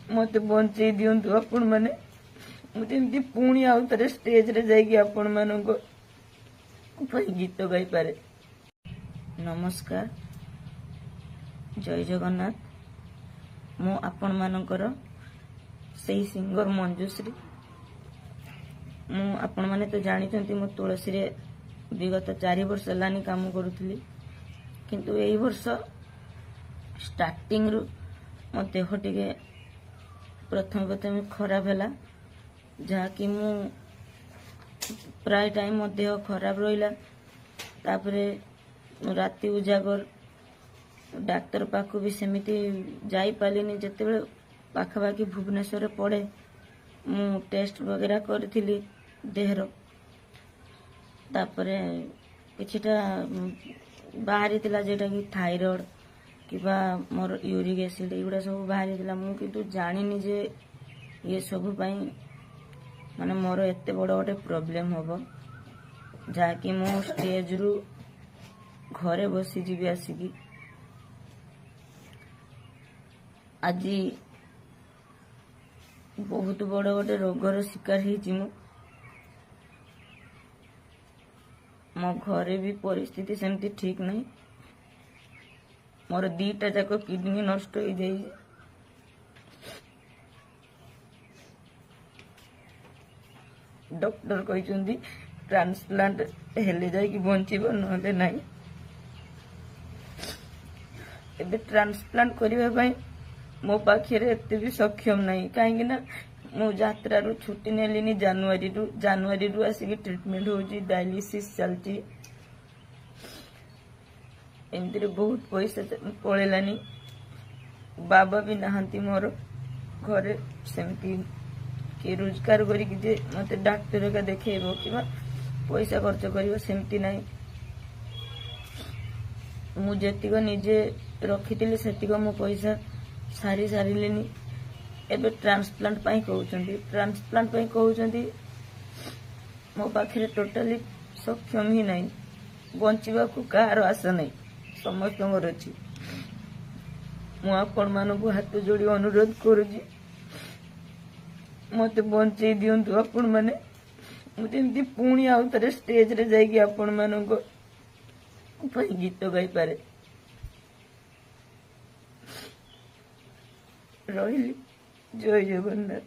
मत बंचई दिंतु आपण मैंने मुझे पुणी आउ थे स्टेज रे जाइए आपण मान गीत गाई पारे। नमस्कार, जय जगन्नाथ। मु आपण मानकर सही सिंगर मंजुश्री। मु आपण माने तो जानी मु तुलसी रे विगत 4 वर्ष लानी काम करुथली, किंतु एई वर्ष स्टार्टिंग रु मो देह टिके प्रथम खराब है, जहाँकि मु प्राय टाइम मो देह खराब रहा। तापरे राति उजागर डाक्तर पाख भी सेमिति जाई पालिनी। जेते पाखापाखि भुवनेश्वर पड़े मु टेस्ट वगैरह करी देहर, तापरे किछिटा बाहरी थिला जेटा कि थायराइड किबा मोर यूरिक एसिड एगुड़ा सब बाहरी थिला। मु किंतु जानिनी जे ये सब पई माने मोर एते बड़ गोटे प्रॉब्लम होबो, जाकि मु स्टेज रु घरे बसी जीवी आसिकी। आज बहुत बड़ गोटे रोगर शिकार होइछि। मो घरे भी परिस्थिति सेमती ठीक नहीं। मोर 2टा जाक किडनी नष्ट हो जाई। डॉक्टर कहते ट्रांसप्लांट हेले जाई कि बंचिबो नले नाही। एबे ट्रांसप्लांट करबा पई मो पाखे एते भी सक्षम नहीं, कहीं ना मो यात्रा रु छुट्टी नेलिनी। जनवरी रु आसिक ट्रीटमेंट होची, डायलिसिस चलती। एमती बहुत पैसा पड़ेलानी। बाबा भी नहांती मोर घरे, सेमती कि रोजगार करिक जे मते डाक्टर का देखेबो कि पैसा खर्च करिवो सेमती नाही। मु जेतिक निजे रखिथिले सेतिक मो पैसा सारी सारिलेनी। एबे ट्रांसप्लांट पाई कहउचंती मो पाखे टोटाली सक्षम ही नहीं। बंचिबा को कार आशा नहीं, समस्त अच्छी। मु आपण मानकु हाथ जोड़ी अनुरोध करुची, मत बंचई दिंतु आपण माने मुझे पुणी आउ थे स्टेज रे जाइए आपण मान गीत गाई पारे। रही जय जगन्नाथ।